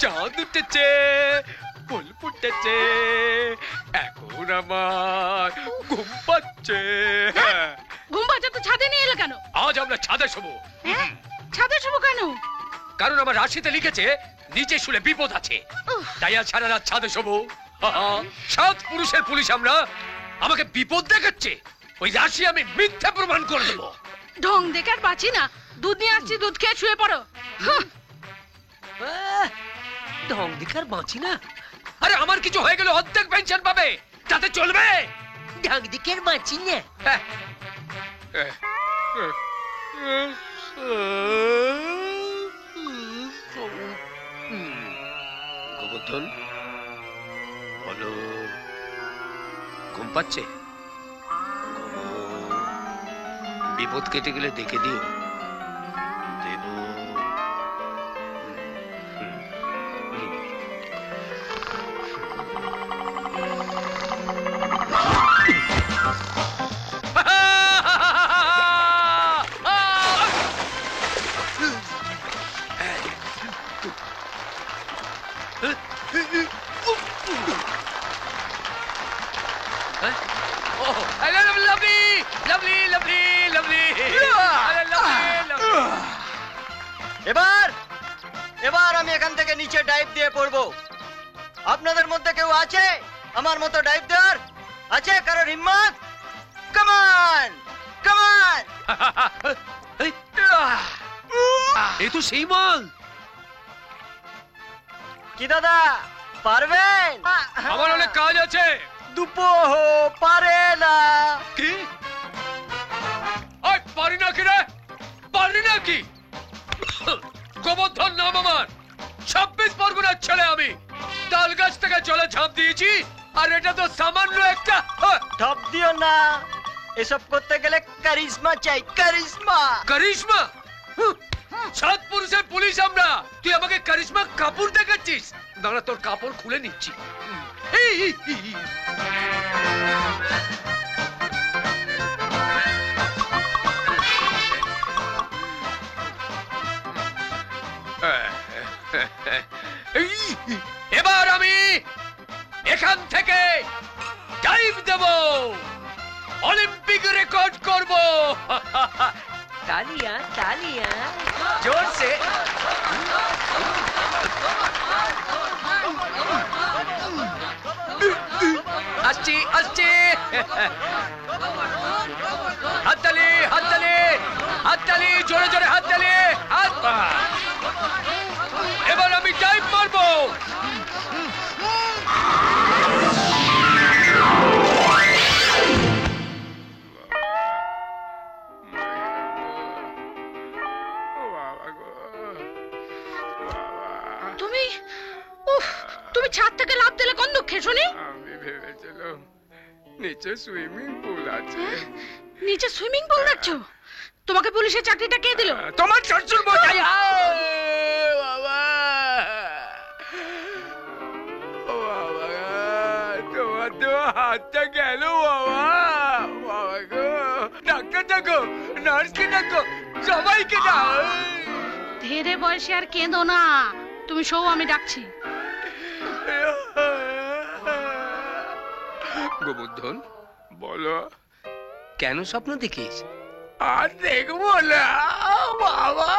চাঁদ উঠেছে, ফুল ফুটেছে, এখন আমার ঘুম পাচ্ছে। ঘুম পাচ্ছে তো ছাদে নিয়ে এলো কেন? আজ আমরা ছাদে শোবো। হ্যাঁ, ছাদে শোবো কেন? কারণ আমার রাশিতে লিখেছে নিচে শুলে বিপদ আছে, তাই আজ সারা রাত ছাদে শোবো। সাত পুরুষের পুলিশ আমরা, আমাকে বিপদ দেখাচ্ছে। ওই রাশি আমি মিথ্যা প্রমাণ করে দেবো। ঢং দেখে আর বাঁচি না। দুধ নিয়ে আসছি, দুধ খেয়ে শুয়ে পড়ো। ঢং দেখে আর বাঁচি না? আরে আমার কিছু হয়ে গেলে অর্ধেক পেনশন পাবে, তাতে চলবে? ঢং দেখে আর বাঁচি না। গোবর্ধন বলো, ঘুম পাচ্ছে? বিপদ কেটে গেলে দেখে দিও। দেব। এবার এবার আমি এখান থেকে নিচে ডাইভ দিয়ে পড়বো। আপনাদের মধ্যে কেউ আছে আমার মতো ডাইভ দেওয়ার? আছে কারোর হিম্মত? কামান কামান। এই তো সেই মাল। কি দাদা পারবেন? আমার অনেক কাজ আছে। দুপো পারে না। কি? আই পারি না কি রে? পারি না কি? গোবর্ধন নাম আমার, 26 পরগনার ছেলে আমি। তাল গাছ থেকে জলে ঝাঁপ দিয়েছি, আর এটা তো সামান্য একটা। ঢপ দিও না, এসব করতে গেলে কারিশমা চাই, কারিশমা। কারিশমা? সাত পুরুষের পুলিশ আমরা, তুই আমাকে কারিশমা কাপড় দেখাচ্ছিস? দাঁড়া, তোর কাপড় খুলে নিচ্ছি। এবার আমি এখান থেকে ডাইভ দেব, অলিম্পিক রেকর্ড করব। তালিয়া তালিয়া। জোরসে। আসছি আসছি। হাততালি হাততালি হাততালি, জোরে জোরে হাততালি। এবার আমি ডাইভ মারবো। তুমি তুমি ছাদ থেকে লাফ দিলে কোন দুঃখে শুনি? আমি ভেবেছিলাম নিচে সুইমিং পুল আছে। নিচে সুইমিং পুল দেখছো? তোমাকে পুলিশের চাকরিটা কে দিল? তোমার শ্বশুর মশাই। বাবা, ও বাবা, তোমার তো হাতটা গেল বাবা। বাবা গো, ডাক্তার ডাকো, নার্সকে ডাকো, সবাইকে ডাকো। ধীরে বয়সে আর কেঁদো না, তুমি শো, আমি ডাকছি। গোবর্ধন বলো, কেন স্বপ্ন দেখিস? আর দেখবো না বাবা।